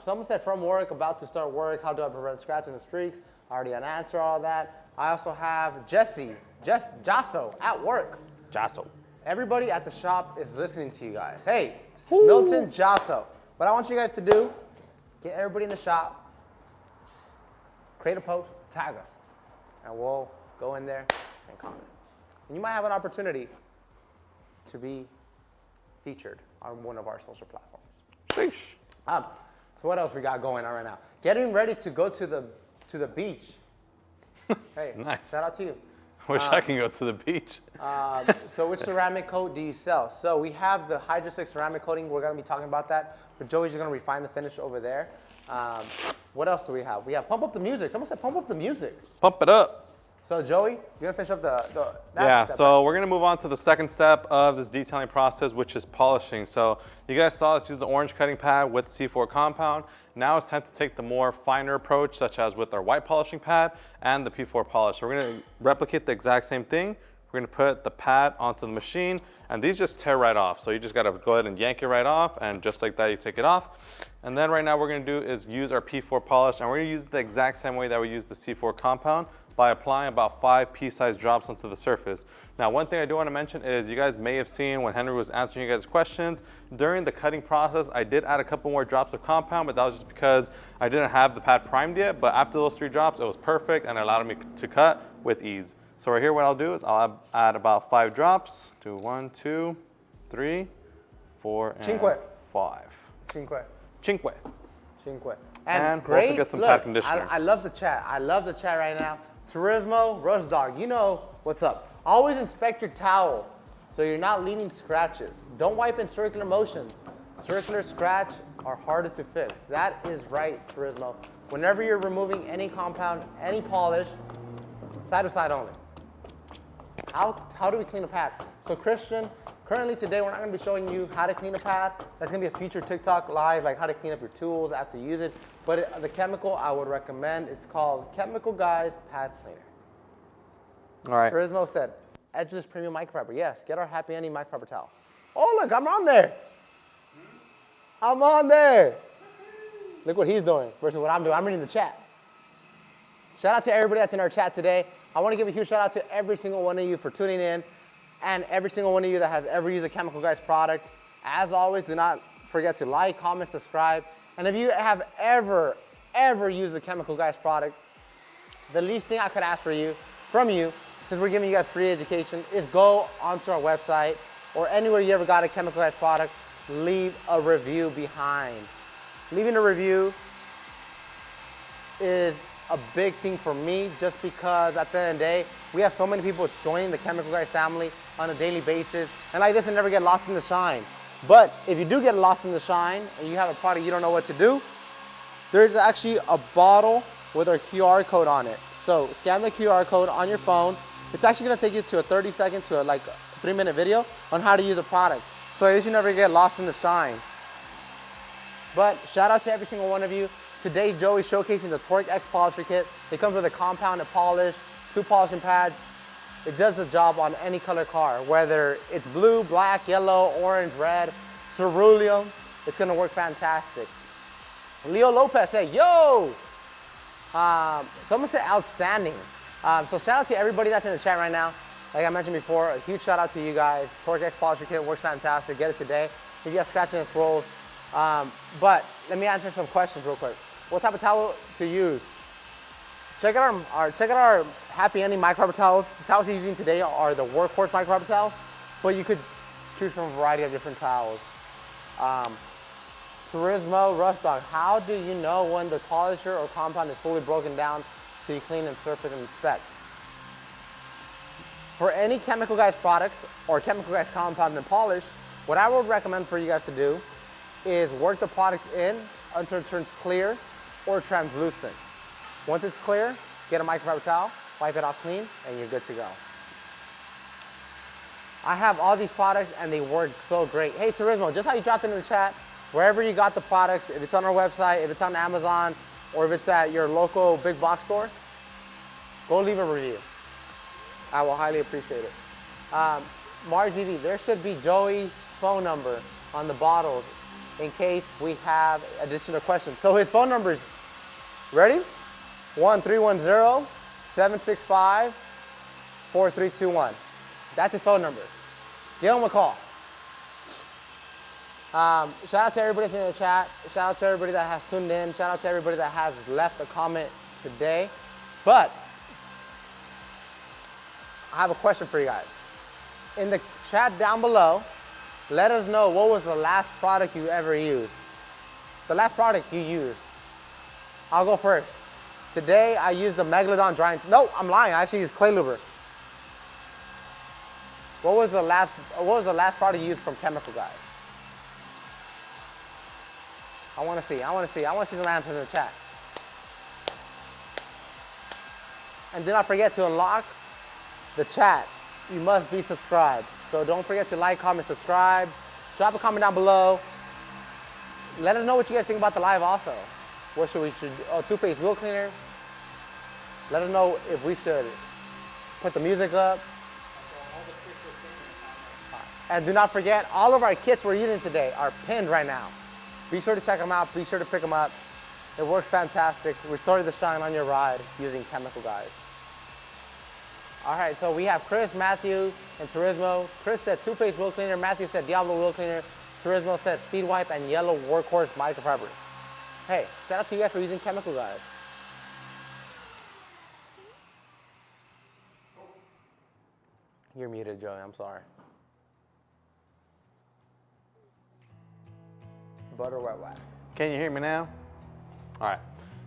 S2: Someone said from work, about to start work, how do I prevent scratches and streaks? I already answered all that. I also have Jasso at work.
S1: Jasso.
S2: Everybody at the shop is listening to you guys. Hey, Milton, Jasso. What I want you guys to do, get everybody in the shop, create a post, tag us, and we'll go in there and comment. And you might have an opportunity to be featured on one of our social platforms.
S1: Sheesh.
S2: So what else we got going on right now? Getting ready to go to the beach. Hey,
S1: nice.
S2: Shout out to you.
S1: Wish I can go to the beach.
S2: So which ceramic coat do you sell? So we have the HYDRA ceramic coating. We're going to be talking about that. But Joey's just going to refine the finish over there. What else do we have? We have pump up the music. Someone said pump up the music.
S1: Pump it up.
S2: So Joey, you're going to finish up
S1: yeah, so we're going to move on to the second step of this detailing process, which is polishing. So you guys saw us use the orange cutting pad with C4 compound. Now it's time to take the more finer approach, such as with our white polishing pad and the P4 polish. So we're going to replicate the exact same thing. We're going to put the pad onto the machine, and these just tear right off. So you just got to go ahead and yank it right off, and just like that, you take it off. And then right now, what we're going to do is use our P4 polish, and we're going to use it the exact same way that we use the C4 compound, by applying about 5 pea-sized drops onto the surface. Now, one thing I do want to mention is you guys may have seen when Henry was answering you guys' questions, during the cutting process, I did add a couple more drops of compound, but that was just because I didn't have the pad primed yet. But after those 3 drops, it was perfect and it allowed me to cut with ease. So right here, what I'll do is I'll add about 5 drops. Do 1, 2, 3, 4, and 5. Cinque. And
S2: great,
S1: also get some
S2: look,
S1: pad conditioner.
S2: I love the chat. I love the chat right now. Turismo, Rose Dog, you know what's up. Always inspect your towel so you're not leaving scratches. Don't wipe in circular motions. Circular scratch are harder to fix. That is right, Turismo. Whenever you're removing any compound, any polish, side to side only. How do we clean a pad? So Christian, currently today we're not going to be showing you how to clean a pad. That's going to be a future TikTok live, like how to clean up your tools after you use it. But the chemical I would recommend, it's called 𝘃𝗏𝗏𝗏 Pad Cleaner.
S1: All right.
S2: Turismo said, edgeless premium microfiber. Yes, get our happy ending microfiber towel. Oh, look, I'm on there. I'm on there. Look what he's doing versus what I'm doing. I'm reading the chat. Shout out to everybody that's in our chat today. I want to give a huge shout out to every single one of you for tuning in, and every single one of you that has ever used a Chemical Guys product. As always, do not forget to like, comment, subscribe. And if you have ever used the Chemical Guys product, the least thing I could ask from you, since we're giving you guys free education, is go onto our website or anywhere you ever got a Chemical Guys product, leave a review behind. Leaving a review is a big thing for me, just because at the end of the day, we have so many people joining the Chemical Guys family on a daily basis, and like this, and never get lost in the shine. But if you do get lost in the shine and you have a product you don't know what to do, there's actually a bottle with our QR code on it. So scan the QR code on your phone. It's actually gonna take you to a 30-second to a 3-minute video on how to use a product. So at least you never get lost in the shine. But shout out to every single one of you. Today, Joey's showcasing the 𝘃𝗃𝗃 polisher kit. It comes with a compounded polish, 2 polishing pads. It does the job on any color car, whether it's blue, black, yellow, orange, red, cerulean. It's gonna work fantastic. Leo Lopez said, yo! Someone said outstanding. So shout out to everybody that's in the chat right now. Like I mentioned before, a huge shout out to you guys. 𝘃𝗃𝗃 polisher kit works fantastic. Get it today. If you got scratching and swirls. But let me answer some questions real quick. What type of towel to use? Check out our happy ending microrubber towels. The towels he's using today are the workhorse microrubber towels, but you could choose from a variety of different towels. Turismo Rust Dog, how do you know when the polisher or compound is fully broken down so you clean and surface and inspect? For any Chemical Guys products or Chemical Guys compound and polish, what I would recommend for you guys to do is work the product in until it turns clear or translucent. Once it's clear, get a microfiber towel, wipe it off clean, and you're good to go. I have all these products and they work so great. Hey Turismo, just how you dropped into the chat, wherever you got the products, if it's on our website, if it's on Amazon, or if it's at your local big box store, go leave a review. I will highly appreciate it. Margie, there should be Joey's phone number on the bottles in case we have additional questions. So his phone number is, ready? 1-310-765-4321. That's his phone number. Give him a call. Shout out to everybody that's in the chat. Shout out to everybody that has tuned in. Shout out to everybody that has left a comment today. But I have a question for you guys. In the chat down below, let us know what was the last product you ever used. The last product you used. I'll go first. Today I used the Megalodon drying. No, I'm lying. I actually used clay luber. What was the last product you used from Chemical Guys? I want to see some answers in the chat. And do not forget to unlock the chat. You must be subscribed. So don't forget to like, comment, subscribe. Drop a comment down below. Let us know what you guys think about the live also. What should we do? Oh, two-phase wheel cleaner. Let us know if we should put the music up. And do not forget, all of our kits we're using today are pinned right now. Be sure to check them out. Be sure to pick them up. It works fantastic. Restore the shine on your ride using Chemical Guys. All right, so we have Chris, Matthew, and Turismo. Chris said two-phase wheel cleaner. Matthew said Diablo wheel cleaner. Turismo said speed wipe and yellow workhorse microfiber. Hey, shout out to you guys for using Chemical Guys. You're muted, Joey. I'm sorry. Butter wet wax.
S1: Can you hear me now? All right,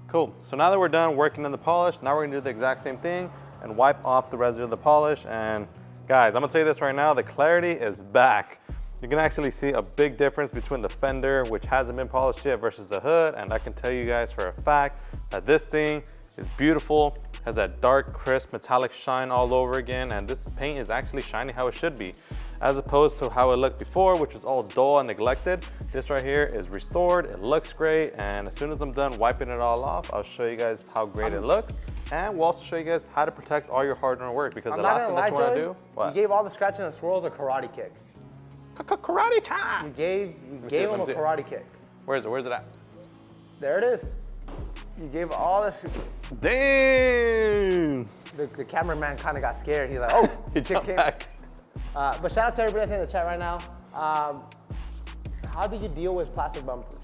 S1: cool. So now that we're done working in the polish, now we're gonna do the exact same thing and wipe off the residue of the polish. And guys, I'm gonna tell you this right now, the clarity is back. You can actually see a big difference between the fender, which hasn't been polished yet, versus the hood. And I can tell you guys for a fact that this thing is beautiful, has that dark, crisp, metallic shine all over again. And this paint is actually shining how it should be, as opposed to how it looked before, which was all dull and neglected. This right here is restored, it looks great, and as soon as I'm done wiping it all off, I'll show you guys how great it looks, and we'll also show you guys how to protect all your hard-earned work, because the last thing that you want to do,
S2: what? You gave all the scratches and swirls a karate kick.
S1: Karate time!
S2: You gave him a karate kick.
S1: Where is it? Where's it at?
S2: There it is. You gave all this.
S1: Damn!
S2: The cameraman kind of got scared. He's like, oh,
S1: he jumped back.
S2: But shout out to everybody that's in the chat right now. How do you deal with plastic bumpers?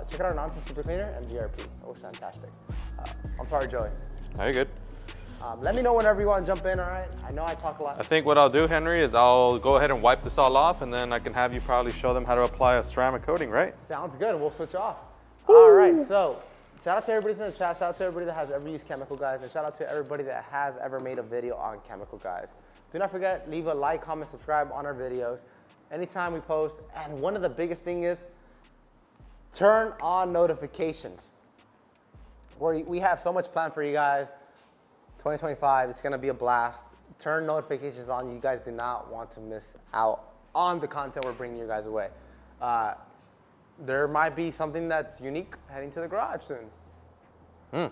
S2: Check out our nonsense super cleaner and GRP. That was fantastic. I'm sorry, Joey.
S1: No, you're good.
S2: Let me know whenever you want to jump in, all right? I know I talk a lot.
S1: I think what I'll do, Henry, is I'll go ahead and wipe this all off, and then I can have you probably show them how to apply a ceramic coating, right?
S2: Sounds good. We'll switch off. Woo! All right, so Shout out to everybody in the chat. Shout out to everybody that has ever used Chemical Guys. And shout out to everybody that has ever made a video on Chemical Guys. Do not forget, leave a like, comment, subscribe on our videos. Anytime we post. And one of the biggest things is turn on notifications. We have so much planned for you guys. 2025, it's going to be a blast. Turn notifications on. You guys do not want to miss out on the content we're bringing you guys away. There might be something that's unique heading to the garage soon.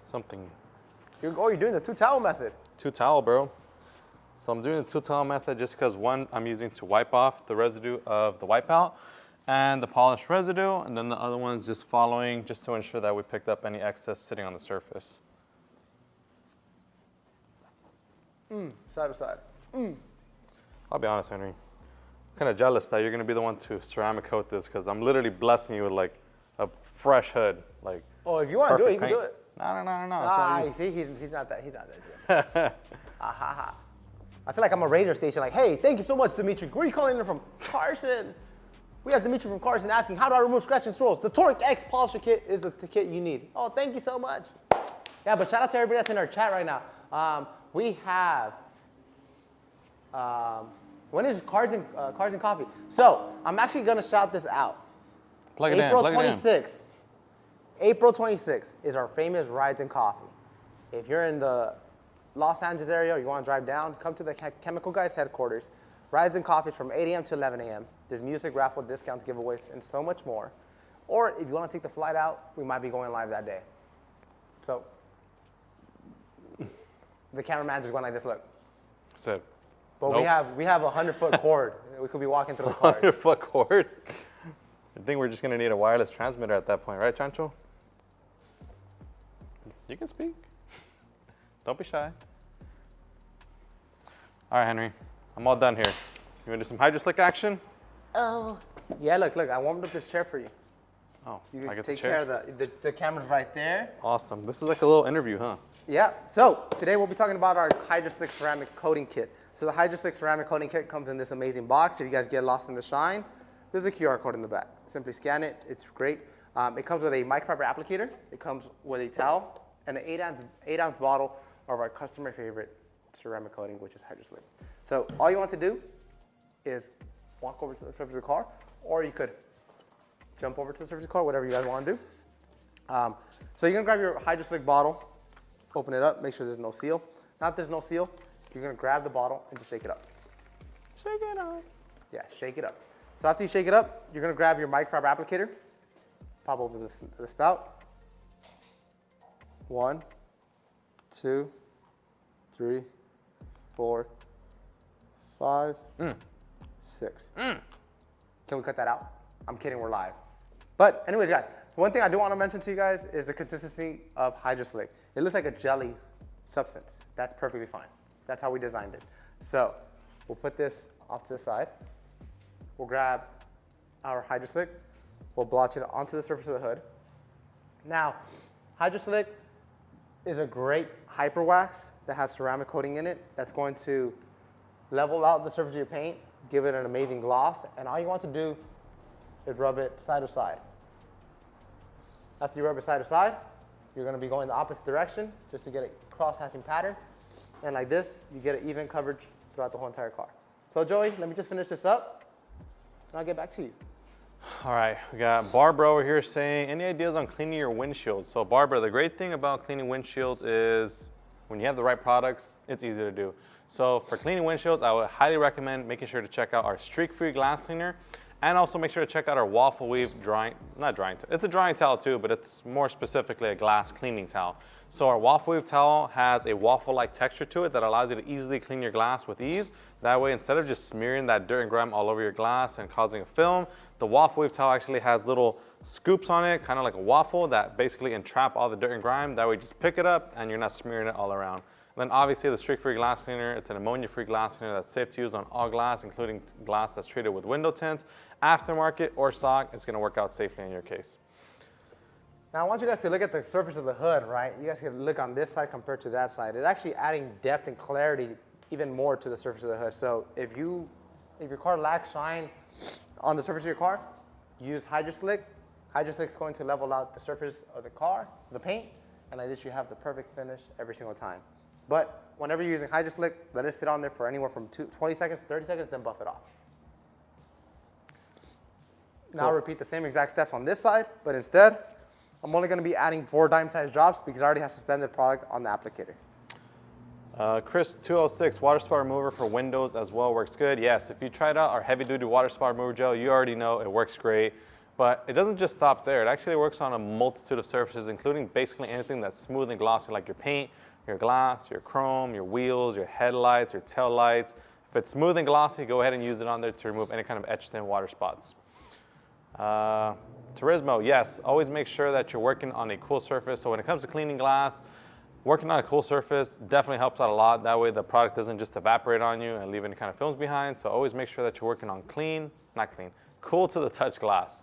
S1: Something.
S2: You're doing the 2-towel method.
S1: 2-towel, bro. So I'm doing the 2-towel method just because one, I'm using to wipe off the residue of the wipeout and the polished residue, and then the other one's just following just to ensure that we picked up any excess sitting on the surface.
S2: Side to side.
S1: I'll be honest, Henry. I'm kind of jealous that you're going to be the one to ceramic coat this because I'm literally blessing you with like a fresh hood. Like,
S2: oh, if you want to do it, you can do it.
S1: No.
S2: Ah, you see, he's not that good. I feel like I'm a radio station like, hey, thank you so much, Dimitri. Where are you calling in from? Carson. We have Dimitri from Carson asking, how do I remove scratch and swirls? The 𝘃𝗃𝗃𝗃 polisher kit is the kit you need. Oh, thank you so much. Yeah, but shout out to everybody that's in our chat right now. We have, when is Cards and Coffee? So I'm actually going to shout this out.
S1: Plug it in.
S2: April 26th. April 26th is our famous Rides and Coffee. If you're in the Los Angeles area or you want to drive down, come to the Chemical Guys headquarters. Rides and Coffee from 8 a.m. to 11 a.m. There's music, raffle, discounts, giveaways, and so much more. Or if you want to take the flight out, we might be going live that day. So the cameraman just went like this, look.
S1: Said.
S2: But
S1: nope.
S2: we have a 100-foot cord. We could be walking through the car.
S1: 100-foot cord? I think we're just going to need a wireless transmitter at that point, right, Chancho? You can speak. Don't be shy. All right, Henry. I'm all done here. You want to do some Hydro Slick action?
S2: Oh. Yeah, look, I warmed up this chair for you.
S1: Oh,
S2: You
S1: I
S2: can
S1: get
S2: take
S1: the chair.
S2: care of the camera's right there.
S1: Awesome. This is like a little interview, huh?
S2: Yeah, so today we'll be talking about our Hydro Slick ceramic coating kit. So the Hydro Slick ceramic coating kit comes in this amazing box. If you guys get lost in the shine, there's a QR code in the back. Simply scan it, it's great. It comes with a microfiber applicator. It comes with a towel and an 8-ounce bottle of our customer favorite ceramic coating, which is Hydro Slick. So all you want to do is walk over to the surface of the car, or you could jump over to the surface of the car, whatever you guys want to do. So you're going to grab your Hydro Slick bottle, open it up, make sure there's no seal. Now if there's no seal, you're going to grab the bottle and just shake it up.
S1: Shake it up.
S2: Yeah, shake it up. So after you shake it up, you're going to grab your microfiber applicator, pop over the spout. 1, 2, 3, 4, 5, 6. Can we cut that out? I'm kidding, we're live. But anyways, guys, one thing I do want to mention to you guys is the consistency of Hydro Slick. It looks like a jelly substance. That's perfectly fine. That's how we designed it. So we'll put this off to the side. We'll grab our Hydro Slick. We'll blotch it onto the surface of the hood. Now, Hydro Slick is a great hyper wax that has ceramic coating in it that's going to level out the surface of your paint, give it an amazing gloss, and all you want to do is rub it side to side. After you rub it side to side, you're going to be going the opposite direction just to get a cross-hatching pattern. And like this, you get an even coverage throughout the whole entire car. So Joey, let me just finish this up, and I'll get back to you.
S1: All right, we got Barbara over here saying, any ideas on cleaning your windshield? So Barbara, the great thing about cleaning windshields is when you have the right products, it's easy to do. So for cleaning windshields, I would highly recommend making sure to check out our streak-free glass cleaner, and also make sure to check out our waffle weave it's a drying towel too, but it's more specifically a glass cleaning towel. So our waffle weave towel has a waffle-like texture to it that allows you to easily clean your glass with ease. That way, instead of just smearing that dirt and grime all over your glass and causing a film, the waffle weave towel actually has little scoops on it, kind of like a waffle, that basically entrap all the dirt and grime. That way, you just pick it up and you're not smearing it all around. And then obviously the streak-free glass cleaner, it's an ammonia-free glass cleaner that's safe to use on all glass, including glass that's treated with window tints. Aftermarket or stock, it's gonna work out safely in your case.
S2: Now I want you guys to look at the surface of the hood, right? You guys can look on this side compared to that side. It's actually adding depth and clarity even more to the surface of the hood. So if your car lacks shine on the surface of your car, use Hydro Slick. HydroSlick is going to level out the surface of the car, the paint, and like this you have the perfect finish every single time. But whenever you're using HydroSlick, let it sit on there for anywhere from 20 seconds to 30 seconds, then buff it off. Now repeat the same exact steps on this side, but instead, I'm only going to be adding 4 dime-sized drops because I already have suspended product on the applicator.
S1: Chris206, water spot remover for windows as well works good. Yes, if you tried out our heavy-duty water spot remover gel, you already know it works great. But it doesn't just stop there. It actually works on a multitude of surfaces, including basically anything that's smooth and glossy, like your paint, your glass, your chrome, your wheels, your headlights, your tail lights. If it's smooth and glossy, go ahead and use it on there to remove any kind of etched-in water spots. Turismo, yes, always make sure that you're working on a cool surface. So when it comes to cleaning glass, working on a cool surface definitely helps out a lot. That way the product doesn't just evaporate on you and leave any kind of films behind. So always make sure that you're working on cool to the touch glass.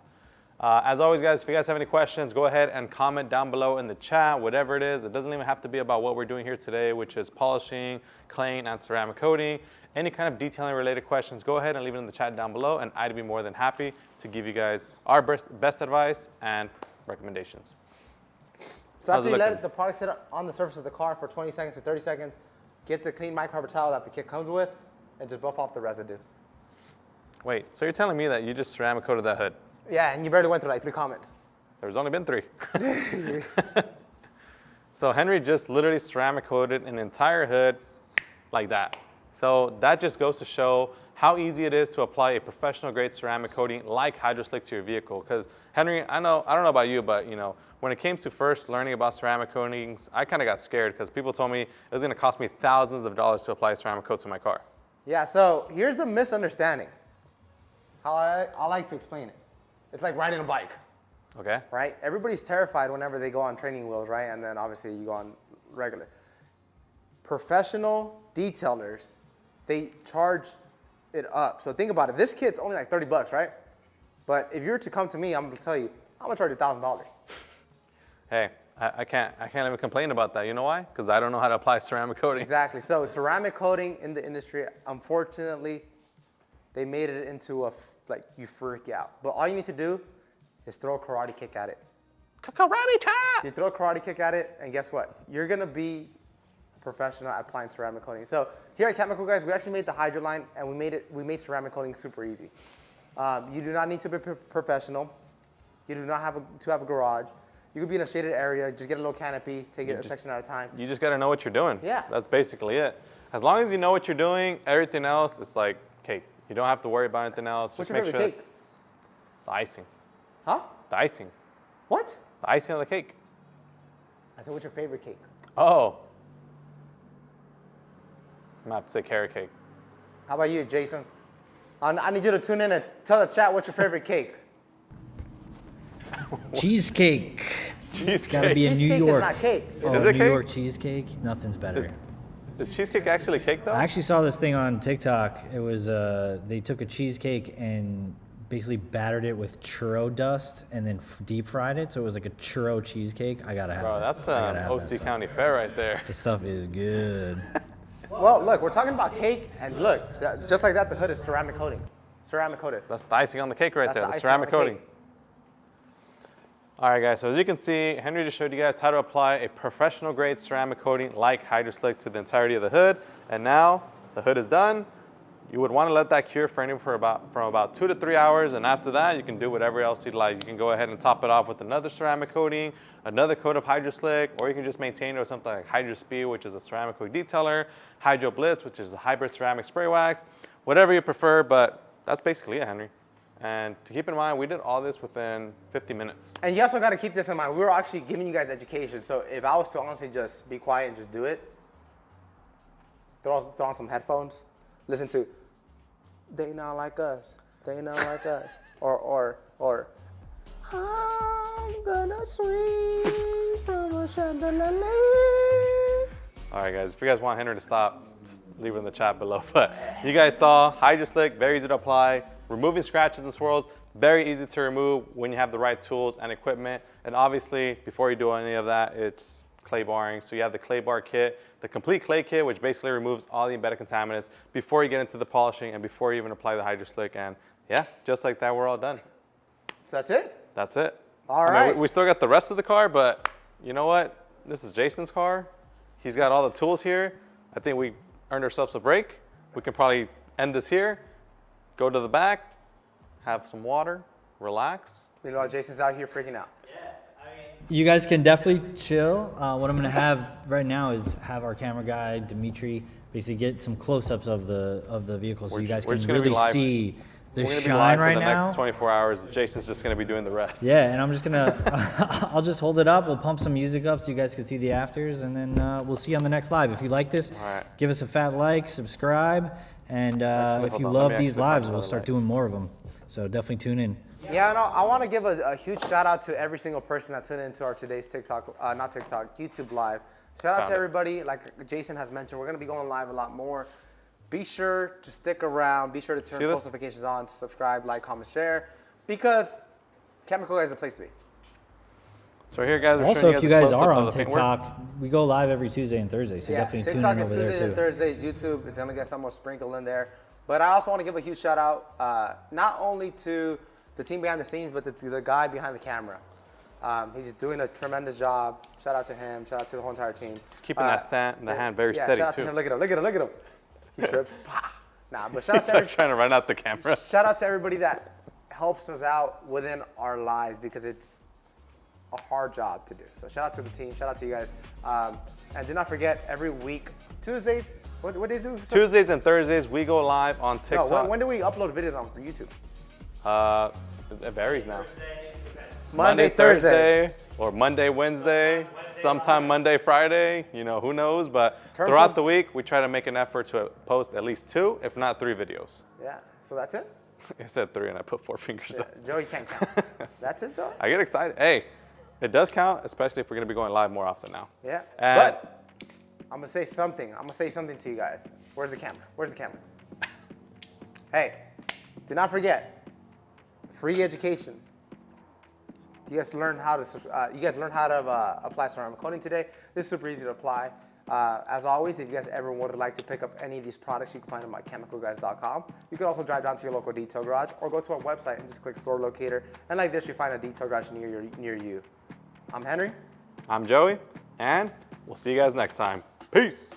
S1: As always, guys, if you guys have any questions, go ahead and comment down below in the chat, whatever it is. It doesn't even have to be about what we're doing here today, which is polishing, claying, and ceramic coating. Any kind of detailing related questions, go ahead and leave it in the chat down below, and I'd be more than happy to give you guys our best advice and recommendations.
S2: So after you let the product sit on the surface of the car for 20 seconds to 30 seconds, get the clean microfiber towel that the kit comes with, and just buff off the residue.
S1: Wait, so you're telling me that you just ceramic coated that hood?
S2: Yeah, and you barely went through like 3 comments.
S1: There's only been 3. So Henry just literally ceramic coated an entire hood like that. So that just goes to show how easy it is to apply a professional grade ceramic coating like HydroSlick to your vehicle. Because Henry, I don't know about you, but you know, when it came to first learning about ceramic coatings, I kind of got scared because people told me it was going to cost me thousands of dollars to apply ceramic coat to my car.
S2: Yeah, so here's the misunderstanding. How I like to explain it. It's like riding a bike.
S1: Okay.
S2: Right? Everybody's terrified whenever they go on training wheels, right? And then obviously you go on regular. Professional detailers, they charge it up. So think about it. This kit's only like 30 bucks, right? But if you were to come to me, I'm going to tell you, I'm going to charge you $1,000.
S1: Hey, I can't even complain about that. You know why? Because I don't know how to apply ceramic coating.
S2: Exactly. So ceramic coating in the industry, unfortunately, they made it into a, like, you freak out. But all you need to do is throw a karate kick at it.
S1: Karate chop!
S2: You throw a karate kick at it, and guess what? You're going to be professional at applying ceramic coating. So here at Chemical Guys, we actually made the Hydro line, and we made ceramic coating super easy. You do not need to be professional. You do not have to have a garage. You could be in a shaded area, just get a little canopy, take it a section at a time.
S1: You just got to know what you're doing.
S2: Yeah.
S1: That's basically it. As long as you know what you're doing, everything else is like cake. You don't have to worry about anything else.
S2: What's
S1: just
S2: your
S1: make
S2: favorite
S1: sure
S2: cake?
S1: The icing.
S2: Huh?
S1: The icing.
S2: What?
S1: The icing on the cake.
S2: I said, what's your favorite cake?
S1: Oh. I'm going to have to say carrot cake.
S2: How about you, Jason? I need you to tune in and tell the chat what's your favorite cake.
S3: Cheesecake.
S1: Cheesecake.
S3: It's got to be in New
S2: Cheesecake
S3: York.
S2: is not cake.
S3: Oh,
S1: Is it
S3: New
S1: cake?
S3: York cheesecake? Nothing's better.
S1: Is cheesecake actually cake though?
S3: I actually saw this thing on TikTok. It was they took a cheesecake and basically battered it with churro dust and then deep fried it, so it was like a churro cheesecake. I gotta have
S1: Bro,
S3: that.
S1: that's
S3: 𝗃𝗃
S1: County Fair right there.
S3: This stuff is good.
S2: Well, look, we're talking about cake, and look, just like that, the hood is ceramic coating. Ceramic coated.
S1: That's the icing on the cake right
S2: That's
S1: there,
S2: the
S1: the
S2: icing
S1: ceramic
S2: on the
S1: coating.
S2: cake.
S1: All right, guys, so as you can see, Henry just showed you guys how to apply a professional grade ceramic coating like HydroSlick to the entirety of the hood. And now the hood is done. You would want to let that cure for anywhere from about 2 to 3 hours. And after that, you can do whatever else you'd like. You can go ahead and top it off with another ceramic coating, another coat of HydroSlick, or you can just maintain it with something like 𝘃𝗏, which is a ceramic coating detailer, 𝘃𝗏𝗏𝗏, which is a hybrid ceramic spray wax, whatever you prefer, but that's basically it, Henry. And to keep in mind, we did all this within 50 minutes.
S2: And you also got to keep this in mind. We were actually giving you guys education. So if I was to honestly just be quiet and just do it, throw on some headphones, listen to, they not like us, they not like us, or I'm gonna swing from a chandelier.
S1: All right, guys, if you guys want Henry to stop, just leave it in the chat below. But you guys saw HydroSlick, very easy to apply. Removing scratches and swirls, very easy to remove when you have the right tools and equipment. And obviously, before you do any of that, it's clay barring. So you have the clay bar kit, the complete clay kit, which basically removes all the embedded contaminants before you get into the polishing and before you even apply the HydroSlick. And yeah, just like that, we're all done.
S2: So that's it?
S1: That's it.
S2: All
S1: I
S2: right.
S1: mean, we still got the rest of the car, but you know what? This is Jason's car. He's got all the tools here. I think we earned ourselves a break. We can probably end this here, go to the back, have some water, relax.
S2: Meanwhile, Jason's out here freaking out.
S3: You guys can definitely chill. What I'm gonna have right now is have our camera guy Dimitri basically get some close-ups of the vehicle, so you guys can really see the shine right now. We're gonna be live for the
S1: next 24 hours. Jason's just gonna be doing the rest.
S3: Yeah, and I'm just gonna, I'll just hold it up. We'll pump some music up so you guys can see the afters, and then we'll see you on the next live. If you like this, give us a fat like, subscribe, and if you love these lives, we'll start doing more of them. So definitely tune in.
S2: Yeah, no, I want to give a huge shout out to every single person that tuned into our today's YouTube live. Shout out to everybody. Like Jason has mentioned, we're going to be going live a lot more. Be sure to stick around. Be sure to turn post notifications on, subscribe, like, comment, share, because 𝘃𝗃𝗃 is the place to be.
S1: So here, guys,
S3: also, if you guys are on TikTok, we go live every Tuesday and Thursday, so definitely tune in over there too.
S2: TikTok is Tuesdays and Thursdays. YouTube, it's going to get some more sprinkle in there. But I also want to give a huge shout out, not only to the team behind the scenes, but the guy behind the camera. He's doing a tremendous job. Shout out to him. Shout out to the whole entire team.
S1: He's keeping that hand very steady,
S2: shout out
S1: too.
S2: to him. Look at him. Look at him. Look at him. He trips. Nah, but shout out to
S1: everybody. Trying to run out the camera.
S2: Shout out to everybody that helps us out within our lives, because it's a hard job to do. So shout out to the team. Shout out to you guys. And do not forget, every week, Tuesdays, what days do we?
S1: Tuesdays and Thursdays, we go live on TikTok.
S2: No, when do we upload videos on for YouTube?
S1: It varies now.
S2: Monday, Thursday,
S1: or Monday, Wednesday, sometime Monday, Friday. You know, who knows? But throughout the week, we try to make an effort to post at least 2, if not 3 videos.
S2: Yeah. So that's it?
S1: I said 3 and I put 4 fingers up.
S2: Joey can't count. That's it, Joey?
S1: I get excited. Hey, it does count, especially if we're going to be going live more often now.
S2: Yeah. But I'm going to say something. I'm going to say something to you guys. Where's the camera? Where's the camera? Hey, do not forget, free education. You guys learned how to apply ceramic coating today. This is super easy to apply. As always, if you guys ever would like to pick up any of these products, you can find them at 𝘃𝗃𝗃𝗏𝗏𝗏𝗏𝗏𝗏. You can also drive down to your local detail garage or go to our website and just click store locator. And like this, you find a detail garage near you. I'm Henry.
S1: I'm Joey, and we'll see you guys next time. Peace.